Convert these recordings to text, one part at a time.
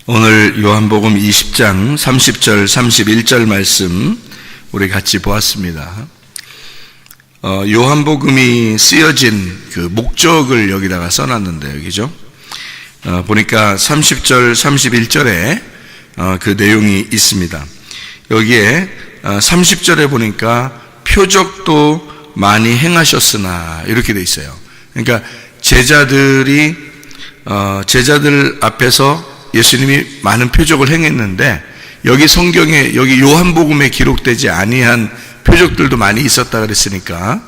오늘 요한복음 20장 30절 31절 말씀 우리 같이 보았습니다. 요한복음이 쓰여진 그 목적을 여기다가 써놨는데요, 그죠? 보니까 30절 31절에 그 내용이 있습니다. 여기에 30절에 보니까 표적도 많이 행하셨으나 이렇게 돼 있어요. 그러니까 제자들 앞에서 예수님이 많은 표적을 행했는데 여기 성경에 여기 요한복음에 기록되지 아니한 표적들도 많이 있었다 그랬으니까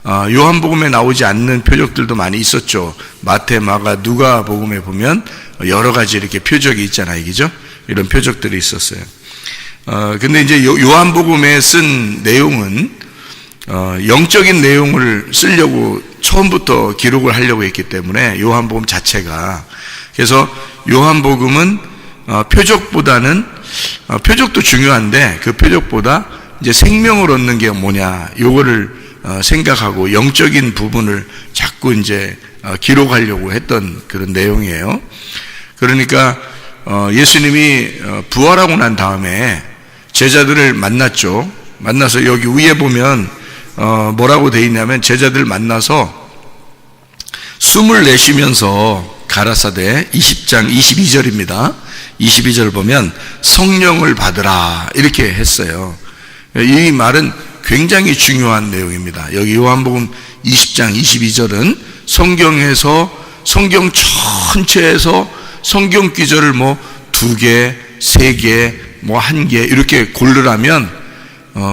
요한복음에 나오지 않는 표적들도 많이 있었죠. 마태, 마가, 누가복음에 보면 여러 가지 이렇게 표적이 있잖아요, 그죠? 이런 표적들이 있었어요. 근데 이제 요한복음에 쓴 내용은 영적인 내용을 쓰려고 처음부터 기록을 하려고 했기 때문에 요한복음 자체가, 그래서 요한복음은 표적보다는 표적도 중요한데 그 표적보다 이제 생명을 얻는 게 뭐냐 요거를 생각하고 영적인 부분을 자꾸 이제 기록하려고 했던 그런 내용이에요. 그러니까 예수님이 부활하고 난 다음에 제자들을 만났죠. 만나서 여기 위에 보면 뭐라고 돼 있냐면 제자들 만나서 숨을 내쉬면서 가라사대 20장 22절입니다. 22절 보면 성령을 받으라 이렇게 했어요. 이 말은 굉장히 중요한 내용입니다. 여기 요한복음 20장 22절은 성경 전체에서 성경 기절을 뭐 2개, 3개, 뭐 1개 이렇게 고르라면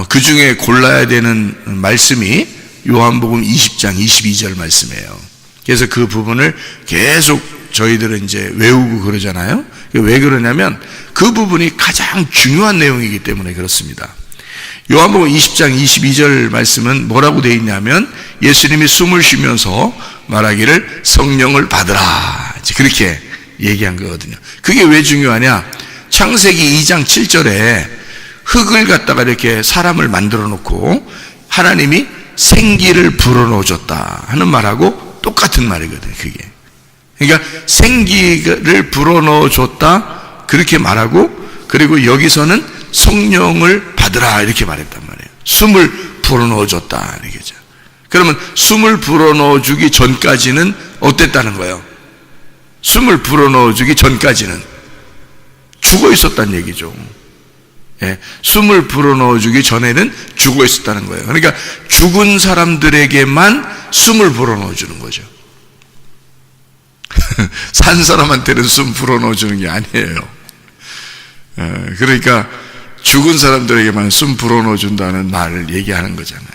그 중에 골라야 되는 말씀이 요한복음 20장 22절 말씀이에요. 그래서 그 부분을 계속 저희들은 이제 외우고 그러잖아요. 왜 그러냐면 그 부분이 가장 중요한 내용이기 때문에 그렇습니다. 요한복음 20장 22절 말씀은 뭐라고 되어 있냐면 예수님이 숨을 쉬면서 말하기를 성령을 받으라 그렇게 얘기한 거거든요. 그게 왜 중요하냐? 창세기 2장 7절에 흙을 갖다가 이렇게 사람을 만들어 놓고 하나님이 생기를 불어넣어 줬다 하는 말하고 똑같은 말이거든요, 그게. 그러니까 생기를 불어넣어 줬다 그렇게 말하고, 그리고 여기서는 성령을 받으라 이렇게 말했단 말이에요. 숨을 불어넣어 줬다 이렇게죠. 그러면 숨을 불어넣어 주기 전까지는 어땠다는 거예요? 숨을 불어넣어 주기 전까지는 죽어 있었다는 얘기죠. 예, 숨을 불어넣어 주기 전에는 죽어 있었다는 거예요. 그러니까 죽은 사람들에게만 숨을 불어넣어 주는 거죠. 산 사람한테는 숨 불어넣어 주는 게 아니에요. 예, 그러니까 죽은 사람들에게만 숨 불어넣어 준다는 말을 얘기하는 거잖아요.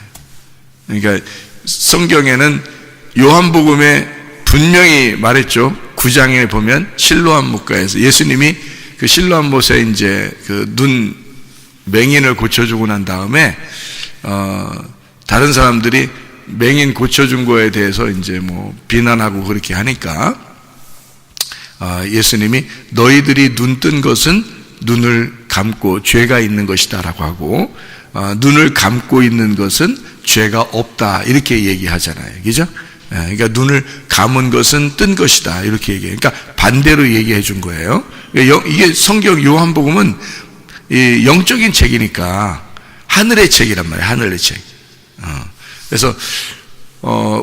그러니까 성경에는 요한복음에 분명히 말했죠. 9장에 보면 실로암 목가에서 예수님이 그 실로암 못에 이제 그 눈 맹인을 고쳐주고 난 다음에 다른 사람들이 맹인 고쳐준 거에 대해서 이제 뭐 비난하고 그렇게 하니까 예수님이 너희들이 눈 뜬 것은 눈을 감고 죄가 있는 것이다라고 하고 눈을 감고 있는 것은 죄가 없다 이렇게 얘기하잖아요, 그죠? 그러니까 눈을 감은 것은 뜬 것이다 이렇게 얘기해요. 그러니까 반대로 얘기해 준 거예요. 이게 성경 요한복음은 이 영적인 책이니까 하늘의 책이란 말이에요. 하늘의 책. 그래서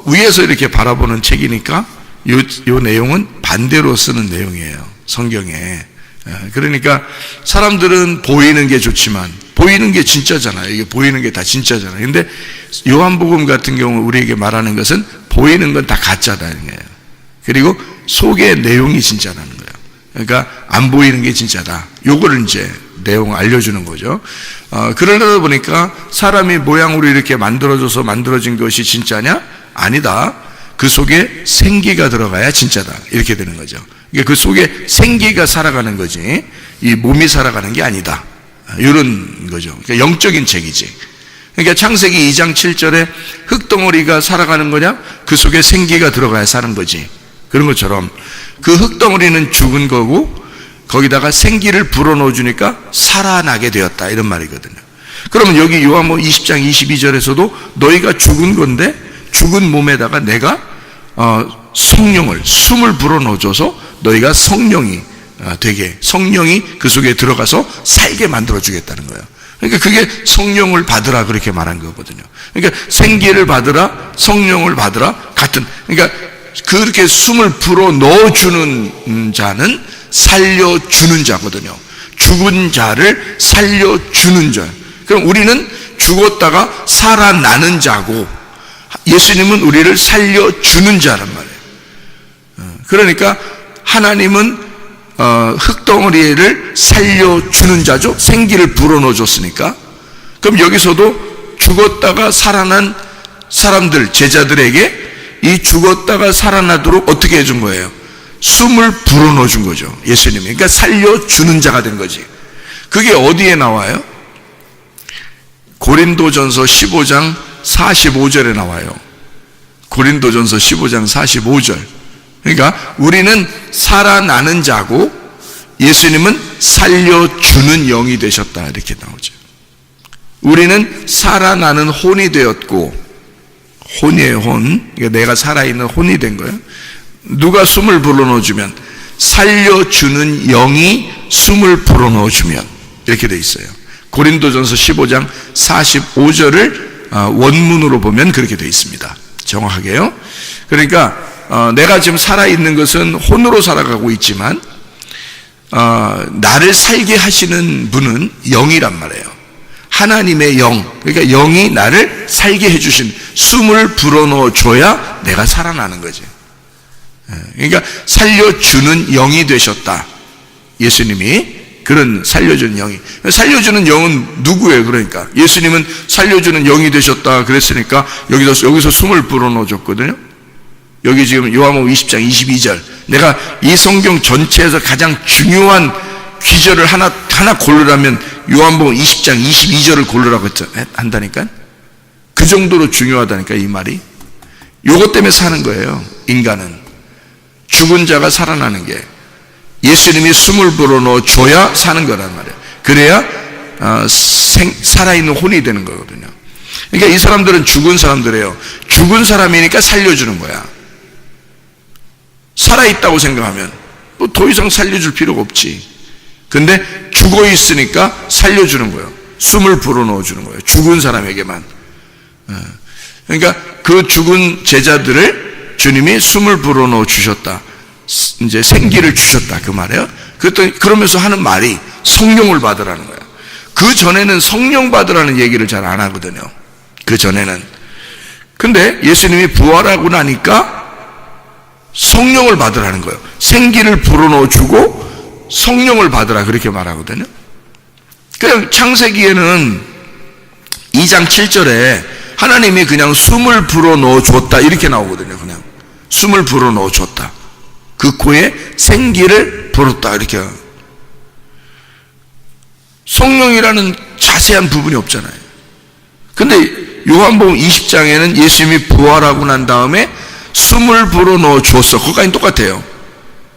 위에서 이렇게 바라보는 책이니까 요 내용은 반대로 쓰는 내용이에요, 성경에. 그러니까 사람들은 보이는 게 좋지만 보이는 게 진짜잖아요. 이게 보이는 게 다 진짜잖아요. 근데 요한복음 같은 경우 우리에게 말하는 것은 보이는 건 다 가짜다는 거예요. 그리고 속의 내용이 진짜라는 거예요. 그러니까 안 보이는 게 진짜다. 요거를 이제 내용을 알려주는 거죠. 그러다 보니까 사람이 모양으로 이렇게 만들어져서 만들어진 것이 진짜냐? 아니다. 그 속에 생기가 들어가야 진짜다. 이렇게 되는 거죠. 그러니까 그 속에 생기가 살아가는 거지 이 몸이 살아가는 게 아니다. 이런 거죠. 그러니까 영적인 책이지. 그러니까 창세기 2장 7절에 흙덩어리가 살아가는 거냐? 그 속에 생기가 들어가야 사는 거지. 그런 것처럼 그 흙덩어리는 죽은 거고 거기다가 생기를 불어넣어 주니까 살아나게 되었다 이런 말이거든요. 그러면 여기 요한복음 20장 22절에서도 너희가 죽은 건데 죽은 몸에다가 내가 성령을 숨을 불어넣어줘서 너희가 성령이 되게, 성령이 그 속에 들어가서 살게 만들어주겠다는 거예요. 그러니까 그게 성령을 받으라 그렇게 말한 거거든요. 그러니까 생기를 받으라, 성령을 받으라, 같은. 그러니까 그렇게 숨을 불어 넣어주는 자는 살려주는 자거든요. 죽은 자를 살려주는 자. 그럼 우리는 죽었다가 살아나는 자고, 예수님은 우리를 살려주는 자란 말이에요. 그러니까 하나님은 흙덩어리를 살려주는 자죠. 생기를 불어넣어줬으니까. 그럼 여기서도 죽었다가 살아난 사람들, 제자들에게 이 죽었다가 살아나도록 어떻게 해준 거예요? 숨을 불어넣어준 거죠, 예수님이. 그러니까 살려주는 자가 된 거지. 그게 어디에 나와요? 고린도전서 15장 45절에 나와요. 고린도전서 15장 45절. 그러니까 우리는 살아나는 자고 예수님은 살려주는 영이 되셨다, 이렇게 나오죠. 우리는 살아나는 혼이 되었고, 혼이에요, 혼. 그러니까 내가 살아있는 혼이 된 거예요. 누가 숨을 불어넣어주면, 살려주는 영이 숨을 불어넣어주면, 이렇게 돼 있어요. 고린도전서 15장 45절을 원문으로 보면 그렇게 돼 있습니다. 정확하게요. 그러니까 내가 지금 살아있는 것은 혼으로 살아가고 있지만 나를 살게 하시는 분은 영이란 말이에요. 하나님의 영, 그러니까 영이 나를 살게 해주신, 숨을 불어넣어 줘야 내가 살아나는 거지. 그러니까 살려주는 영이 되셨다, 예수님이. 그런 살려주는 영이. 살려주는 영은 누구예요? 그러니까 예수님은 살려주는 영이 되셨다 그랬으니까 여기서 숨을 불어넣어 줬거든요. 여기 지금 요한복음 20장 22절. 내가 이 성경 전체에서 가장 중요한 귀절을 하나 고르라면 요한복음 20장 22절을 고르라고 한다니까. 그 정도로 중요하다니까, 이 말이. 요것 때문에 사는 거예요, 인간은. 죽은 자가 살아나는 게, 예수님이 숨을 불어넣어 줘야 사는 거란 말이에요. 그래야 살아있는 혼이 되는 거거든요. 그러니까 이 사람들은 죽은 사람들이에요. 죽은 사람이니까 살려주는 거야. 살아있다고 생각하면 뭐 더 이상 살려줄 필요가 없지. 근데 죽어 있으니까 살려주는 거예요. 숨을 불어넣어 주는 거예요, 죽은 사람에게만. 그러니까 그 죽은 제자들을 주님이 숨을 불어넣어 주셨다, 이제 생기를 주셨다, 그 말이에요. 그러면서 하는 말이 성령을 받으라는 거예요. 그 전에는 성령 받으라는 얘기를 잘 안 하거든요, 그 전에는. 근데 예수님이 부활하고 나니까 성령을 받으라는 거예요. 생기를 불어넣어 주고 성령을 받으라, 그렇게 말하거든요. 그냥 창세기에는 2장 7절에 하나님이 그냥 숨을 불어넣어 줬다, 이렇게 나오거든요. 그냥 숨을 불어넣어 줬다, 그 코에 생기를 불었다, 이렇게. 성령이라는 자세한 부분이 없잖아요. 근데 요한복음 20장에는 예수님이 부활하고 난 다음에 숨을 불어넣어 줬어. 그거까지는 똑같아요.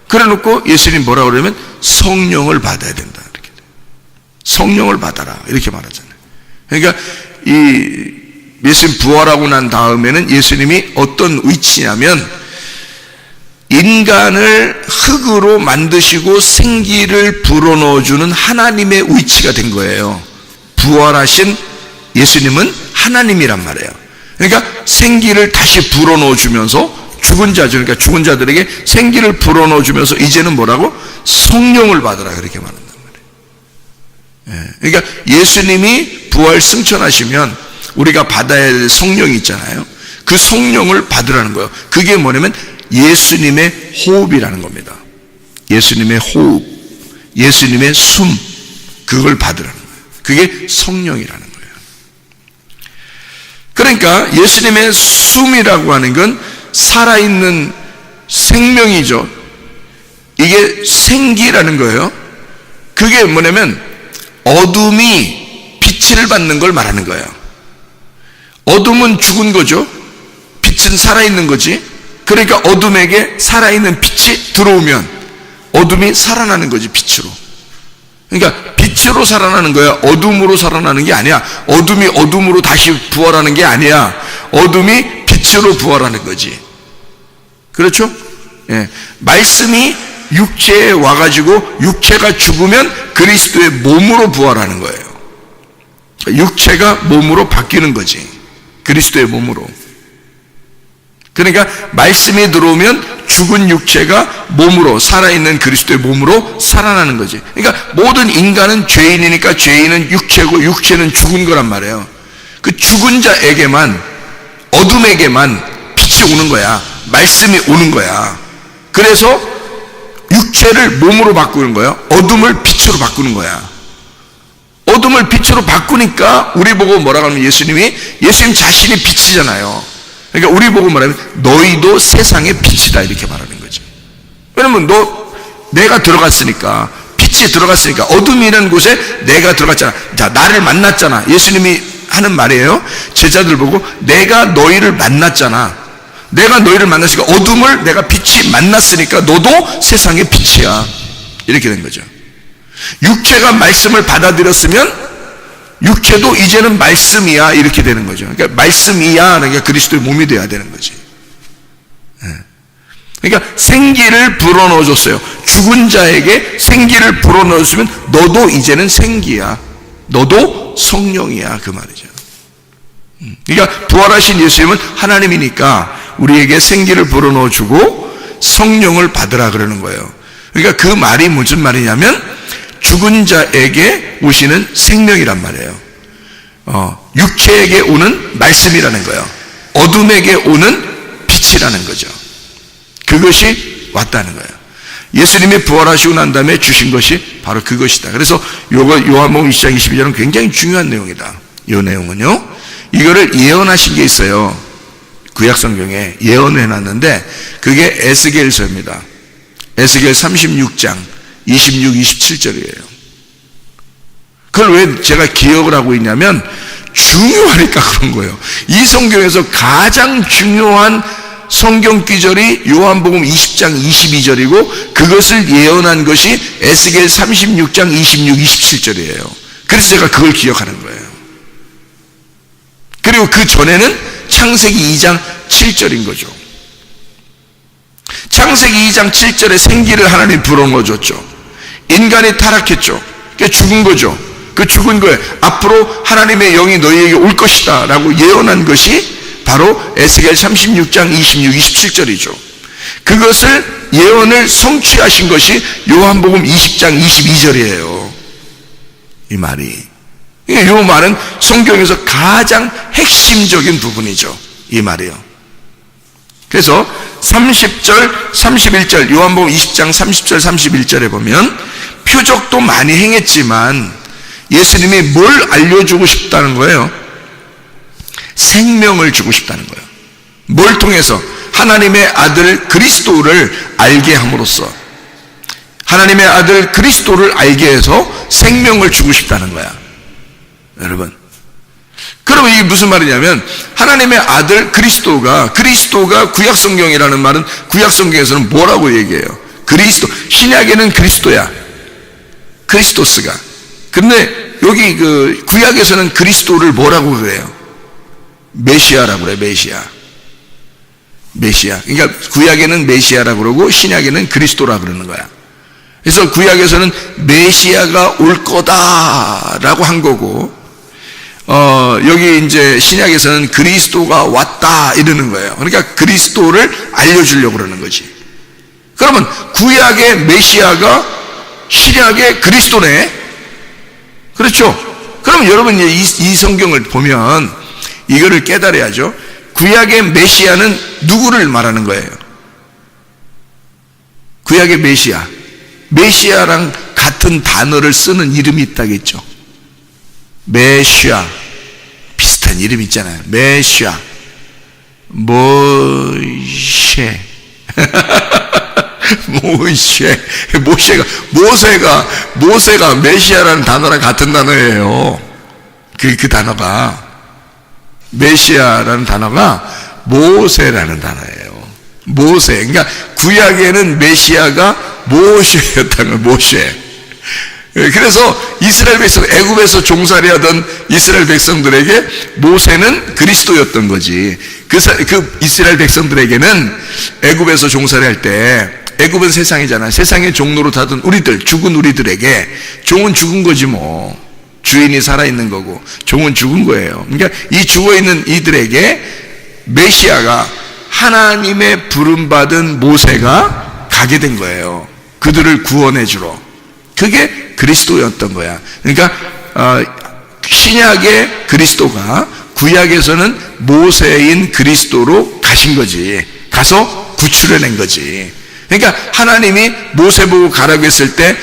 그래 놓고 예수님이 뭐라 그러면 성령을 받아야 된다, 이렇게. 성령을 받아라, 이렇게 말하잖아요. 그러니까 이 예수님 부활하고 난 다음에는 예수님이 어떤 위치냐면, 인간을 흙으로 만드시고 생기를 불어넣어주는 하나님의 위치가 된 거예요. 부활하신 예수님은 하나님이란 말이에요. 그러니까 생기를 다시 불어넣어주면서 죽은 자들, 그러니까 죽은 자들에게 생기를 불어넣어주면서 이제는 뭐라고? 성령을 받으라, 그렇게 말한단 말이에요. 그러니까 예수님이 부활 승천하시면 우리가 받아야 할 성령이 있잖아요. 그 성령을 받으라는 거예요. 그게 뭐냐면 예수님의 호흡이라는 겁니다. 예수님의 호흡, 예수님의 숨, 그걸 받으라는 거예요. 그게 성령이라는 거예요. 그러니까 예수님의 숨이라고 하는 건 살아있는 생명이죠. 이게 생기라는 거예요. 그게 뭐냐면 어둠이 빛을 받는 걸 말하는 거예요. 어둠은 죽은 거죠. 빛은 살아있는 거지. 그러니까 어둠에게 살아있는 빛이 들어오면 어둠이 살아나는 거지, 빛으로. 그러니까 빛으로 살아나는 거야. 어둠으로 살아나는 게 아니야. 어둠이 어둠으로 다시 부활하는 게 아니야. 어둠이 빛으로 부활하는 거지. 그렇죠? 예. 말씀이 육체에 와가지고 육체가 죽으면 그리스도의 몸으로 부활하는 거예요. 육체가 몸으로 바뀌는 거지. 그리스도의 몸으로. 그러니까 말씀이 들어오면 죽은 육체가 몸으로, 살아있는 그리스도의 몸으로 살아나는 거지. 그러니까 모든 인간은 죄인이니까 죄인은 육체고 육체는 죽은 거란 말이에요. 그 죽은 자에게만, 어둠에게만 빛이 오는 거야. 말씀이 오는 거야. 그래서 육체를 몸으로 바꾸는 거예요. 어둠을 빛으로 바꾸는 거야. 어둠을 빛으로 바꾸니까 우리 보고 뭐라고 하면 예수님 자신이 빛이잖아요. 그러니까 우리 보고 말하면 너희도 세상의 빛이다 이렇게 말하는 거지. 왜냐면 내가 들어갔으니까, 빛이 들어갔으니까, 어둠이라는 곳에 내가 들어갔잖아. 자, 나를 만났잖아. 예수님이 하는 말이에요. 제자들 보고 내가 너희를 만났잖아. 내가 너희를 만났으니까, 어둠을 내가 빛이 만났으니까 너도 세상의 빛이야. 이렇게 된 거죠. 육체가 말씀을 받아들였으면 육체도 이제는 말씀이야 이렇게 되는 거죠. 그러니까 말씀이야, 그러니까 그리스도의 몸이 돼야 되는 거지. 그러니까 생기를 불어넣어 줬어요. 죽은 자에게 생기를 불어넣어 주면 너도 이제는 생기야. 너도 성령이야 그 말이죠. 그러니까 부활하신 예수님은 하나님이니까 우리에게 생기를 불어넣어 주고 성령을 받으라 그러는 거예요. 그러니까 그 말이 무슨 말이냐면 죽은 자에게 오시는 생명이란 말이에요. 육체에게 오는 말씀이라는 거예요. 어둠에게 오는 빛이라는 거죠. 그것이 왔다는 거예요. 예수님이 부활하시고 난 다음에 주신 것이 바로 그것이다. 그래서 요한복음 20장 22절은 굉장히 중요한 내용이다. 이 내용은요, 이거를 예언하신 게 있어요. 구약성경에 예언을 해놨는데 그게 에스겔서입니다. 에스겔 36장 26, 27절이에요. 그걸 왜 제가 기억을 하고 있냐면 중요하니까 그런 거예요. 이 성경에서 가장 중요한 성경 기절이 요한복음 20장 22절이고 그것을 예언한 것이 에스겔 36장 26, 27절이에요. 그래서 제가 그걸 기억하는 거예요. 그리고 그 전에는 창세기 2장 7절인 거죠. 창세기 2장 7절에 생기를 하나님 불어넣어줬죠. 인간이 타락했죠. 그러니까 죽은 거죠. 그 죽은 거에 앞으로 하나님의 영이 너희에게 올 것이다 라고 예언한 것이 바로 에스겔 36장 26, 27절이죠. 그것을 예언을 성취하신 것이 요한복음 20장 22절이에요. 이 말이. 이 말은 성경에서 가장 핵심적인 부분이죠. 이 말이요. 그래서 30절, 31절, 요한복음 20장 30절, 31절에 보면 표적도 많이 행했지만 예수님이 뭘 알려주고 싶다는 거예요? 생명을 주고 싶다는 거예요. 뭘 통해서? 하나님의 아들 그리스도를 알게 함으로써, 하나님의 아들 그리스도를 알게 해서 생명을 주고 싶다는 거야. 여러분, 그러면 이게 무슨 말이냐면 하나님의 아들 그리스도가 구약성경이라는 말은 구약성경에서는 뭐라고 얘기해요? 그리스도, 신약에는 그리스도야, 크리스토스가. 근데 여기 그 구약에서는 그리스도를 뭐라고 그래요? 메시아라고 그래요. 메시아. 그러니까 구약에는 메시아라고 그러고 신약에는 그리스도라고 그러는 거야. 그래서 구약에서는 메시아가 올 거다라고 한 거고, 여기 이제 신약에서는 그리스도가 왔다 이러는 거예요. 그러니까 그리스도를 알려주려고 그러는 거지. 그러면 구약의 메시아가 신약의 그리스도네. 그렇죠? 그럼 여러분 이 성경을 보면 이거를 깨달아야죠. 구약의 메시아는 누구를 말하는 거예요? 구약의 메시아랑 같은 단어를 쓰는 이름이 있다겠죠. 메시아, 비슷한 이름 있잖아요. 메시아, 모세. 모세가 메시아라는 단어랑 같은 단어예요. 그 단어가, 메시아라는 단어가 모세라는 단어예요. 모세. 그러니까 구약에는 메시아가 모세였다는 거예요. 모세. 그래서 이스라엘 백성, 애굽에서 종살이 하던 이스라엘 백성들에게 모세는 그리스도였던 거지. 그 이스라엘 백성들에게는 애굽에서 종살이 할 때 애굽은 세상이잖아요. 세상의 종로로 타던 우리들, 죽은 우리들에게 종은 죽은 거지 뭐. 주인이 살아있는 거고 종은 죽은 거예요. 그러니까 이 죽어있는 이들에게 메시아가 하나님의 부름받은 모세가 가게 된 거예요. 그들을 구원해 주러. 그게 그리스도였던 거야. 그러니까 신약의 그리스도가 구약에서는 모세인 그리스도로 가신 거지. 가서 구출해낸 거지. 그러니까 하나님이 모세 보고 가라고 했을 때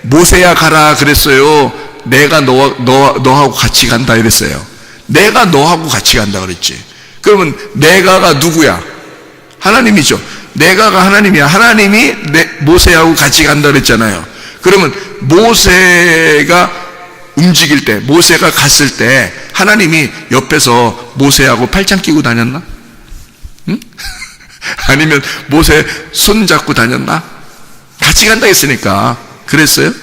모세야 가라 그랬어요. 내가 너하고 같이 간다 이랬어요. 내가 너하고 같이 간다 그랬지. 그러면 내가가 누구야? 하나님이죠. 내가가 하나님이야. 하나님이 모세하고 같이 간다 그랬잖아요. 그러면 모세가 움직일 때, 모세가 갔을 때 하나님이 옆에서 모세하고 팔짱 끼고 다녔나? 응? 아니면 모세 손 잡고 다녔나? 같이 간다 했으니까 그랬어요?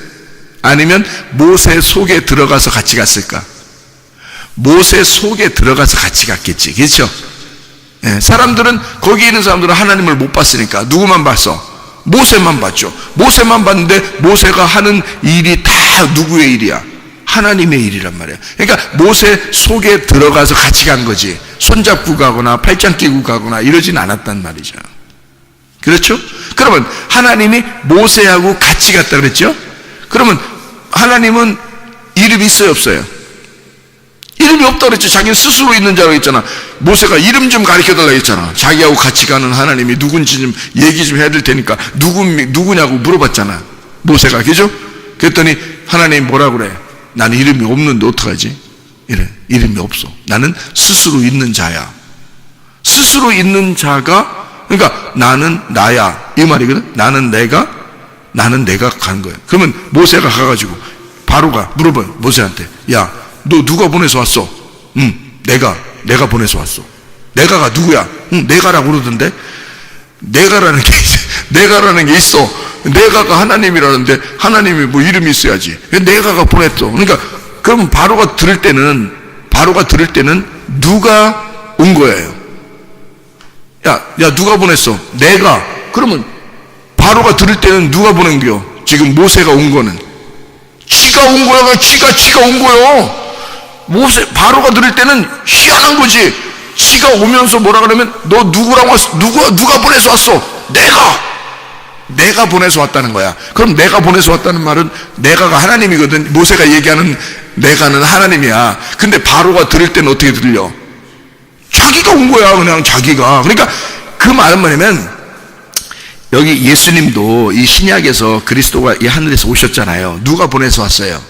아니면 모세 속에 들어가서 같이 갔을까? 모세 속에 들어가서 같이 갔겠지. 그렇죠? 예, 사람들은, 거기 있는 사람들은 하나님을 못 봤으니까 누구만 봤어? 모세만 봤죠. 모세만 봤는데 모세가 하는 일이 다 누구의 일이야? 하나님의 일이란 말이야. 그러니까 모세 속에 들어가서 같이 간 거지. 손잡고 가거나 팔짱 끼고 가거나 이러진 않았단 말이죠. 그렇죠? 그러면 하나님이 모세하고 같이 갔다 그랬죠? 그러면 하나님은 이름이 있어요, 없어요? 이름이 없다 그랬죠. 자기는 스스로 있는 자라고 했잖아. 모세가 이름 좀 가르쳐 달라고 했잖아. 자기하고 같이 가는 하나님이 누군지 좀 얘기 좀 해야 될 테니까 누구냐고 물어봤잖아, 모세가. 그죠? 그랬더니 하나님이 뭐라 그래? 나는 이름이 없는데 어떡하지? 이래. 이름이 없어. 나는 스스로 있는 자야. 스스로 있는 자가, 그러니까 나는 나야 이 말이거든. 나는 내가 가는 거야. 그러면 모세가 가가지고 바로가 물어봐요, 모세한테. 야, 너 누가 보내서 왔어? 내가 보내서 왔어. 내가가 누구야? 내가라고 그러던데. 내가라는 게 있어. 내가가 하나님이라는데 하나님이 뭐 이름이 있어야지. 내가가 보냈어. 그러니까 그러면 바로가 들을 때는 누가 온 거예요? 야 누가 보냈어? 내가. 그러면 바로가 들을 때는 누가 보낸겨? 지금 모세가 온 거는 지가 온 거야. 지가 온 거요. 바로가 들을 때는 희한한 거지. 지가 오면서 뭐라 그러면 너 누구랑 왔어? 누가 보내서 왔어? 내가 보내서 왔다는 거야. 그럼 내가 보내서 왔다는 말은 내가가 하나님이거든. 모세가 얘기하는 내가는 하나님이야. 근데 바로가 들을 때는 어떻게 들려? 자기가 온 거야, 그냥 자기가. 그러니까 그 말은 뭐냐면, 여기 예수님도 이 신약에서 그리스도가 이 하늘에서 오셨잖아요. 누가 보내서 왔어요?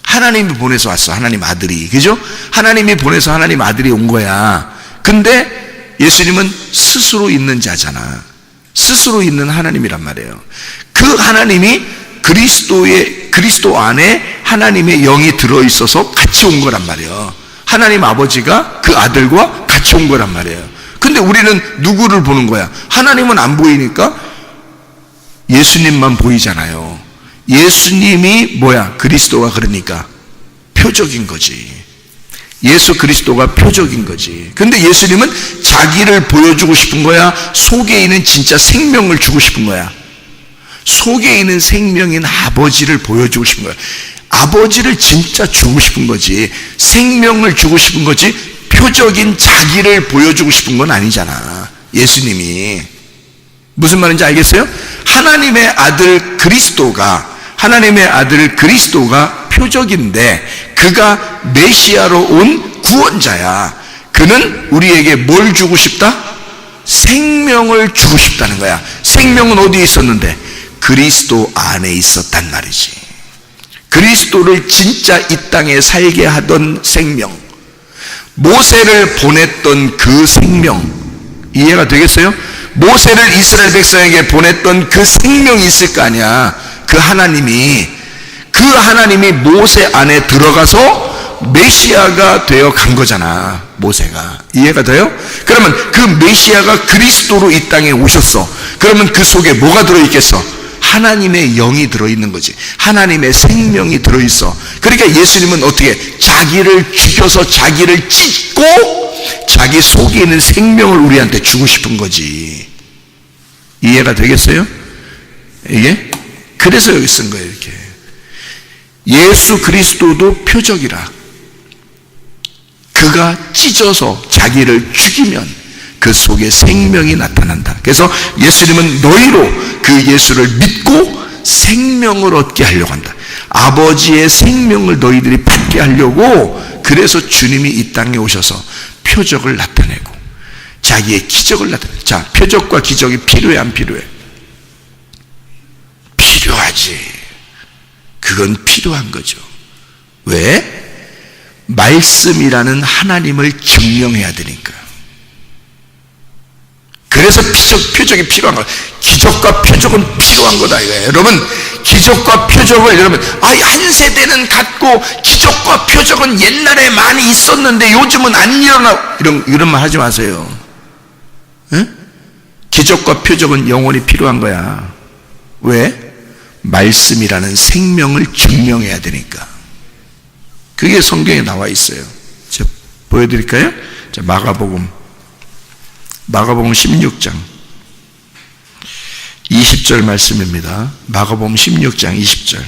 하나님이 보내서 왔어. 하나님 아들이. 그죠? 하나님이 보내서 하나님 아들이 온 거야. 근데 예수님은 스스로 있는 자잖아. 스스로 있는 하나님이란 말이에요. 그 하나님이 그리스도 안에 하나님의 영이 들어있어서 같이 온 거란 말이에요. 하나님 아버지가 그 아들과 같이 온 거란 말이에요. 근데 우리는 누구를 보는 거야? 하나님은 안 보이니까 예수님만 보이잖아요. 예수님이 뭐야? 그리스도가 그러니까 표적인 거지. 예수 그리스도가 표적인 거지. 근데 예수님은 자기를 보여주고 싶은 거야? 속에 있는 진짜 생명을 주고 싶은 거야? 속에 있는 생명인 아버지를 보여주고 싶은 거야. 아버지를 진짜 주고 싶은 거지. 생명을 주고 싶은 거지. 표적인 자기를 보여주고 싶은 건 아니잖아, 예수님이. 무슨 말인지 알겠어요? 하나님의 아들 그리스도가 표적인데 그가 메시아로 온 구원자야. 그는 우리에게 뭘 주고 싶다? 생명을 주고 싶다는 거야. 생명은 어디에 있었는데? 그리스도 안에 있었단 말이지. 그리스도를 진짜 이 땅에 살게 하던 생명, 모세를 보냈던 그 생명, 이해가 되겠어요? 모세를 이스라엘 백성에게 보냈던 그 생명이 있을 거 아니야. 그 하나님이 모세 안에 들어가서 메시아가 되어 간 거잖아, 모세가. 이해가 돼요? 그러면 그 메시아가 그리스도로 이 땅에 오셨어. 그러면 그 속에 뭐가 들어있겠어? 하나님의 영이 들어있는 거지. 하나님의 생명이 들어있어. 그러니까 예수님은 어떻게? 자기를 죽여서 자기를 찢고 자기 속에 있는 생명을 우리한테 주고 싶은 거지. 이해가 되겠어요? 이게? 그래서 여기 쓴 거예요, 이렇게. 예수 그리스도도 표적이라. 그가 찢어서 자기를 죽이면 그 속에 생명이 나타난다. 그래서 예수님은 너희로 그 예수를 믿고 생명을 얻게 하려고 한다. 아버지의 생명을 너희들이 받게 하려고, 그래서 주님이 이 땅에 오셔서 표적을 나타내고 자기의 기적을 나타내고. 자, 표적과 기적이 필요해, 안 필요해? 필요하지. 그건 필요한 거죠. 왜? 말씀이라는 하나님을 증명해야 되니까. 그래서 표적이 필요한 거예요. 기적과 표적은 필요한 거다 이거예요. 여러분, 기적과 표적을, 여러분, 한 세대는 갖고 기적과 표적은 옛날에 많이 있었는데 요즘은 안 일어나, 이런 말 하지 마세요. 에? 기적과 표적은 영원히 필요한 거야. 왜? 말씀이라는 생명을 증명해야 되니까. 그게 성경에 나와 있어요. 제가 보여드릴까요? 자, 마가복음 16장 20절 말씀입니다. 마가복음 16장 20절.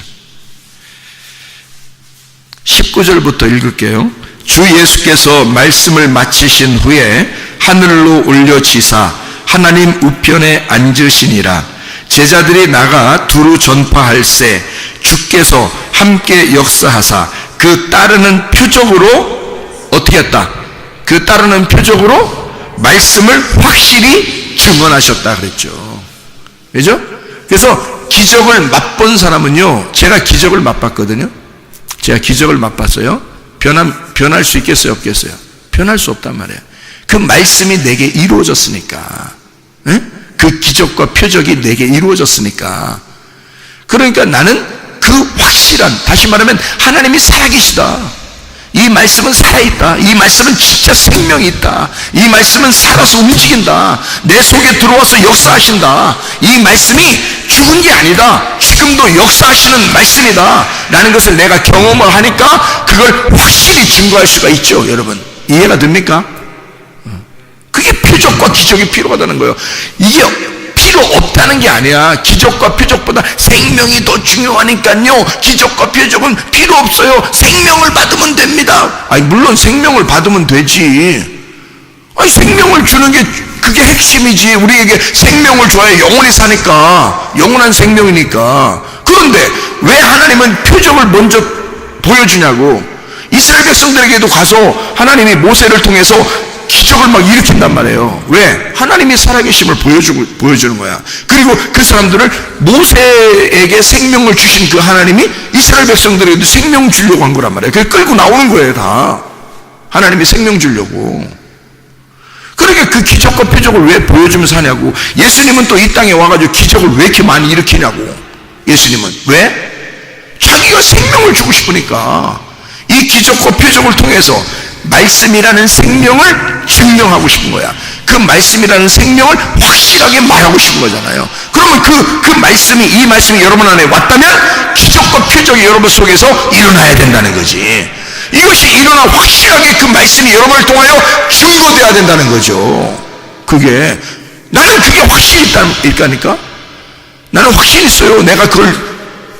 19절부터 읽을게요. 주 예수께서 말씀을 마치신 후에 하늘로 올려지사 하나님 우편에 앉으시니라. 제자들이 나가 두루 전파할세 주께서 함께 역사하사 그 따르는 표적으로 어떻게 했다? 그 따르는 표적으로 말씀을 확실히 증언하셨다 그랬죠. 그죠? 그래서 기적을 맛본 사람은요, 제가 기적을 맛봤거든요. 제가 기적을 맛봤어요. 변할 수 있겠어요, 없겠어요? 변할 수 없단 말이에요. 그 말씀이 내게 이루어졌으니까. 에? 그 기적과 표적이 내게 이루어졌으니까. 그러니까 나는 그 확실한, 다시 말하면 하나님이 살아계시다. 이 말씀은 살아있다. 이 말씀은 진짜 생명이 있다. 이 말씀은 살아서 움직인다. 내 속에 들어와서 역사하신다. 이 말씀이 죽은 게 아니다. 지금도 역사하시는 말씀이다 라는 것을 내가 경험을 하니까 그걸 확실히 증거할 수가 있죠. 여러분, 이해가 됩니까? 그게 표적과 기적이 필요하다는 거예요. 이게 필요 없다는 게 아니야. 기적과 표적보다 생명이 더 중요하니까요. 기적과 표적은 필요 없어요. 생명을 받으면 됩니다. 아니, 물론 생명을 받으면 되지. 아니, 생명을 주는 게 그게 핵심이지. 우리에게 생명을 줘야 영원히 사니까, 영원한 생명이니까. 그런데 왜 하나님은 표적을 먼저 보여주냐고. 이스라엘 백성들에게도 가서 하나님이 모세를 통해서 기적을 막 일으킨단 말이에요. 왜? 하나님이 살아계심을 보여주는 거야. 그리고 그 사람들을, 모세에게 생명을 주신 그 하나님이 이스라엘 백성들에게도 생명 주려고 한 거란 말이에요. 그게 끌고 나오는 거예요, 다. 하나님이 생명 주려고. 그러니까 그 기적과 표적을 왜 보여주면서 하냐고. 예수님은 또 이 땅에 와가지고 기적을 왜 이렇게 많이 일으키냐고. 예수님은. 왜? 자기가 생명을 주고 싶으니까. 이 기적과 표적을 통해서 말씀이라는 생명을 증명하고 싶은 거야. 그 말씀이라는 생명을 확실하게 말하고 싶은 거잖아요. 그러면 그 말씀이, 이 말씀이 여러분 안에 왔다면 기적과 표적이 여러분 속에서 일어나야 된다는 거지. 이것이 일어나 확실하게 그 말씀이 여러분을 통하여 증거되어야 된다는 거죠. 그게, 나는 그게 확실히 있다니까? 나는 확실히 있어요. 내가 그걸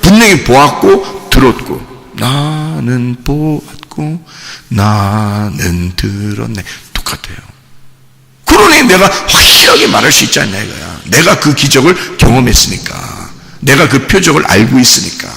분명히 보았고 들었고. 나는 보았고 나는 들었네. 똑같아요. 그러니 내가 확실하게 말할 수 있지 않냐 이거야. 내가 그 기적을 경험했으니까, 내가 그 표적을 알고 있으니까.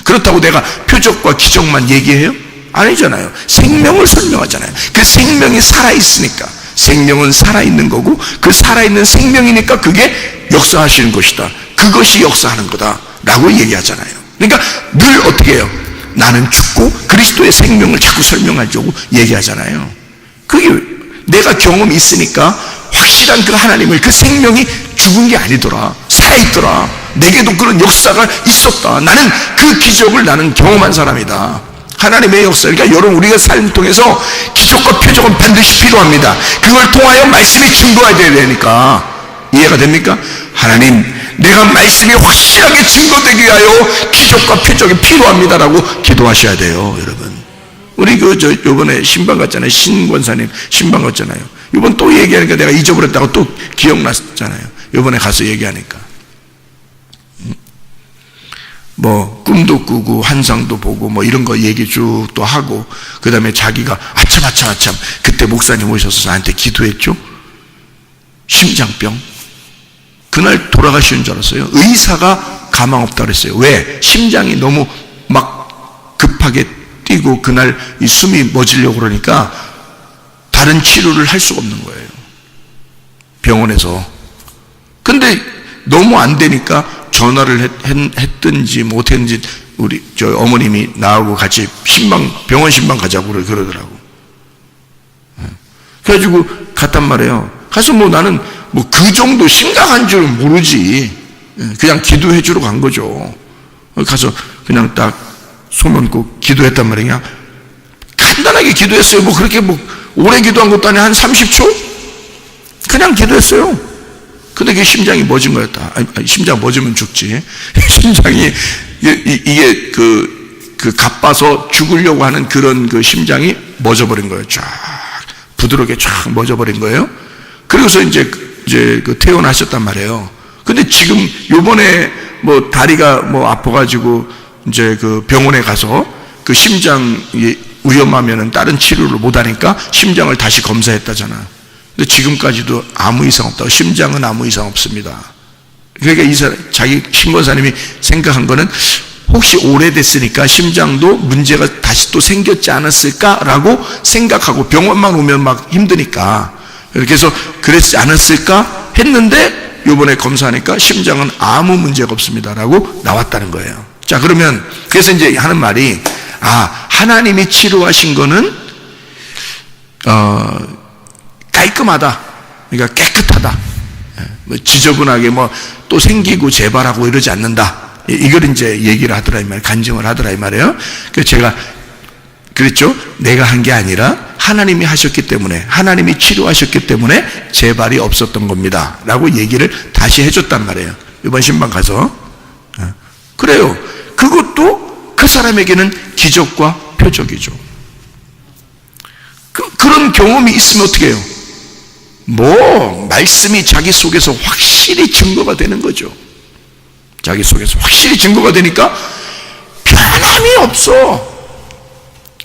그렇다고 내가 표적과 기적만 얘기해요? 아니잖아요. 생명을 설명하잖아요. 그 생명이 살아있으니까. 생명은 살아있는 거고, 그 살아있는 생명이니까 그게 역사하시는 것이다. 그것이 역사하는 거다 라고 얘기하잖아요. 그러니까 늘 어떻게 해요? 나는 죽고 그리스도의 생명을 자꾸 설명하려고 얘기하잖아요. 그게 내가 경험이 있으니까 확실한 그 하나님을, 그 생명이 죽은 게 아니더라. 살아있더라. 내게도 그런 역사가 있었다. 나는 그 기적을 나는 경험한 사람이다. 하나님의 역사. 그러니까 여러분, 우리가 삶을 통해서 기적과 표적은 반드시 필요합니다. 그걸 통하여 말씀이 증거해야 되니까. 이해가 됩니까? 하나님, 내가 말씀이 확실하게 증거되기 위하여 기적과 표적이 필요합니다라고 기도하셔야 돼요, 여러분. 우리 요번에 신방 갔잖아요. 신권사님 신방 갔잖아요. 이번 또 얘기하니까 내가 잊어버렸다고 또 기억났잖아요. 요번에 가서 얘기하니까. 뭐 꿈도 꾸고 환상도 보고 뭐 이런 거 얘기 쭉 또 하고, 그 다음에 자기가 아참 그때 목사님 오셔서 나한테 기도했죠. 심장병. 그날 돌아가시는 줄 알았어요. 의사가 가망 없다 그랬어요. 왜? 심장이 너무 막 급하게 뛰고 그날 이 숨이 멎으려고 그러니까 다른 치료를 할 수가 없는 거예요, 병원에서. 근데 너무 안 되니까 전화를 했든지 못했는지 우리 저 어머님이 나하고 같이 병원 신방 가자고 그러더라고. 그래가지고 갔단 말이에요. 가서 뭐 나는 뭐 그 정도 심각한 줄 모르지. 그냥 기도해 주러 간 거죠. 가서 그냥 딱 손 얹고 기도했단 말이야. 간단하게 기도했어요. 뭐 그렇게 뭐 오래 기도한 것도 아니고 한 30초? 그냥 기도했어요. 근데 그게 심장이 멎은 거였다. 아니, 심장 멎으면 죽지. 심장이, 이게 가빠서 죽으려고 하는 그런 그 심장이 멎어버린 거예요. 쫙. 부드럽게 쫙 멎어버린 거예요. 그러고서 이제 그 퇴원하셨단 말이에요. 근데 지금 요번에 뭐 다리가 뭐 아파가지고 이제 그 병원에 가서 그 심장이 위험하면은 다른 치료를 못하니까 심장을 다시 검사했다잖아. 근데 지금까지도 아무 이상 없다고. 심장은 아무 이상 없습니다. 그러니까 이 사람, 자기 신권사님이 생각한 거는 혹시 오래됐으니까 심장도 문제가 다시 또 생겼지 않았을까라고 생각하고, 병원만 오면 막 힘드니까 그래서 그랬지 않았을까 했는데 요번에 검사하니까 심장은 아무 문제가 없습니다라고 나왔다는 거예요. 자, 그러면 그래서 이제 하는 말이, 하나님이 치료하신 거는 깔끔하다. 그러니까 깨끗하다. 뭐 지저분하게 뭐 또 생기고 재발하고 이러지 않는다. 이걸 이제 얘기를 하더라 이 말, 간증을 하더라 이 말이에요. 그래서 제가 그랬죠. 내가 한 게 아니라 하나님이 하셨기 때문에, 하나님이 치료하셨기 때문에 재발이 없었던 겁니다 라고 얘기를 다시 해줬단 말이에요. 이번 신방 가서. 그래요. 그것도 그 사람에게는 기적과 표적이죠. 그런 경험이 있으면 어떻게 해요? 뭐 말씀이 자기 속에서 확실히 증거가 되는 거죠. 자기 속에서 확실히 증거가 되니까 변함이 없어.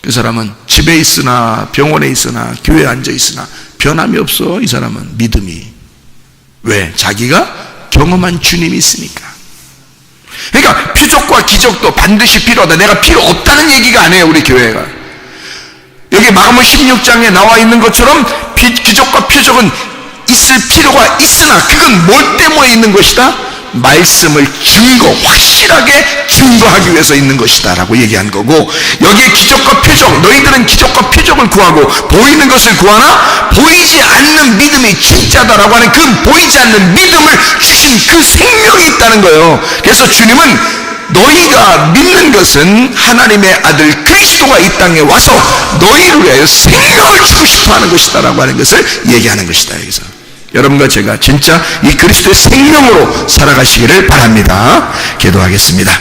그 사람은 집에 있으나 병원에 있으나 교회에 앉아 있으나 변함이 없어. 이 사람은 믿음이. 왜? 자기가 경험한 주님이 있으니까. 그러니까 표적과 기적도 반드시 필요하다. 내가 필요 없다는 얘기가 아니에요, 우리 교회가. 여기 마가복음 16장에 나와 있는 것처럼 기적과 표적은 있을 필요가 있으나 그건 뭘 때문에 있는 것이다? 말씀을 확실하게 증거하기 위해서 있는 것이다 라고 얘기한 거고, 여기에 기적과 표적, 너희들은 기적과 표적을 구하고 보이는 것을 구하나 보이지 않는 믿음이 진짜다라고 하는 그 보이지 않는 믿음을 주신 그 생명이 있다는 거예요. 그래서 주님은 너희가 믿는 것은 하나님의 아들 그리스도가 이 땅에 와서 너희를 위하여 생명을 주고 싶어 하는 것이다 라고 하는 것을 얘기하는 것이다. 여기서 여러분과 제가 진짜 이 그리스도의 생명으로 살아가시기를 바랍니다. 기도하겠습니다.